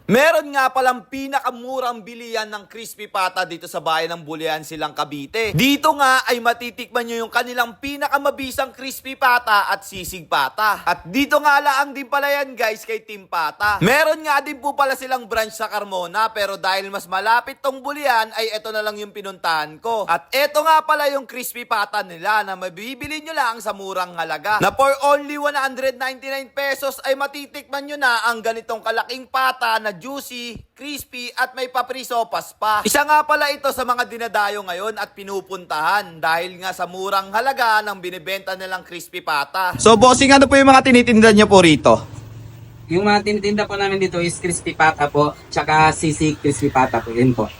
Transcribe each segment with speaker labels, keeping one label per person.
Speaker 1: Meron nga palang pinakamurang bilihan ng crispy pata dito sa bayan ng Bulian Silang Cavite. Dito nga ay matitikman nyo yung kanilang pinakamabisang crispy pata at sisig pata. At dito nga lang din pala yan guys kay Team Pata. Meron nga din po pala silang branch sa Carmona pero dahil mas malapit tong Bulian ay eto na lang yung pinuntahan ko. At eto nga pala yung crispy pata nila na mabibili nyo lang sa murang halaga. Na for only 199 pesos ay matitikman nyo na ang ganitong kalaking pata na juicy, crispy at may paprisopas pa. Isa nga pala ito sa mga dinadayo ngayon at pinupuntahan dahil nga sa murang halaga ng binibenta nilang crispy pata.
Speaker 2: So bossing, ano po yung mga tinitinda niyo po rito?
Speaker 3: Yung mga tinitinda po namin dito is crispy pata po, tsaka sisig crispy pata po, yun po.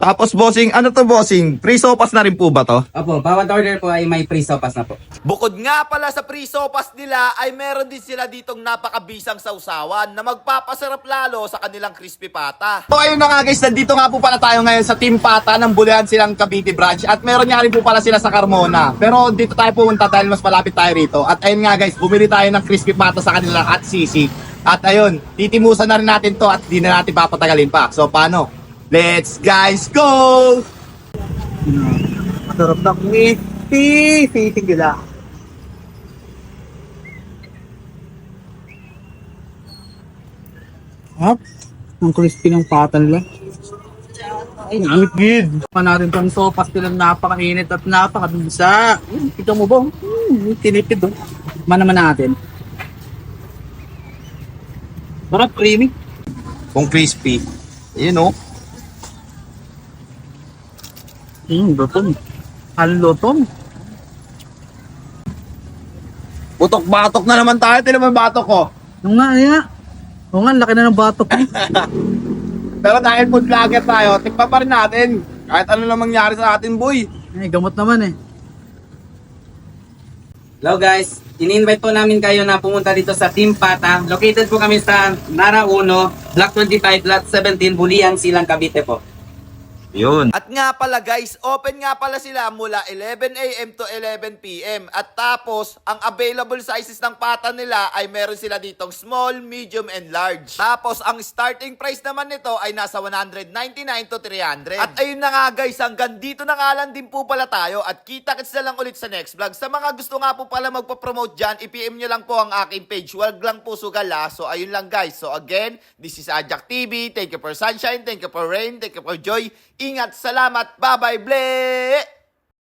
Speaker 2: Tapos bossing, ano to bossing? Free sopas na rin po ba to?
Speaker 3: Opo, bawat order po ay may free sopas na po.
Speaker 1: Bukod nga pala sa free sopas nila ay meron din sila ditong napakabisang sausawan na magpapasarap lalo sa kanilang crispy pata.
Speaker 2: So ayun na nga guys, nandito nga po pala tayo ngayon sa Team Pata ng Bulian Silang Cavite branch. At meron nga rin po pala sila sa Carmona. Pero dito tayo pumunta dahil mas malapit tayo rito. At ayun nga guys, bumili tayo ng crispy pata sa kanila at sisig. At ayun, titimusan na rin natin to at di na natin papatagalin pa. So paano? Let's guys go!
Speaker 4: Masarap na kumiti. Sisig nila. Hap. Ang crispy ng pata nila. Ay, namit gid. Pa natin itong sopas nilang napakainit at napakabisa. Kita mo ba? Tinipid oh. Manaman natin. Sarap, creamy.
Speaker 2: Kung crispy. Ayun oh.
Speaker 4: Lutong. Halutong.
Speaker 2: Butok-batok na naman tayo. Tinan mo yung batok ko.
Speaker 4: Yung nga, ya. O nga, laki na ng batok.
Speaker 2: Pero dahil food vlogger tayo, tikpa pa rin natin. Kahit ano lang mangyari sa atin, boy.
Speaker 4: Ay, gamot naman eh.
Speaker 3: Hello guys, ini-invite po namin kayo na pumunta dito sa Team Pata. Located po kami sa Nara 1, Block 25, Lot 17, Bulian, Silang, Cavite po.
Speaker 2: Yun.
Speaker 1: At nga pala guys, open nga pala sila mula 11 AM to 11 PM. At tapos, ang available sizes ng pata nila ay meron sila ditong small, medium, and large. Tapos, ang starting price naman nito ay nasa 199 to 300. At ayun na nga guys, hanggang dito na nga lang din po pala tayo. At kita-kits na lang ulit sa next vlog. Sa mga gusto nga po pala magpa-promote dyan, i-PM nyo lang po ang aking page. Wag lang po sugal ha. So ayun lang guys. So again, this is Ajak TV. Thank you for sunshine, thank you for rain, thank you for joy. Ingat, salamat, bye-bye, ble!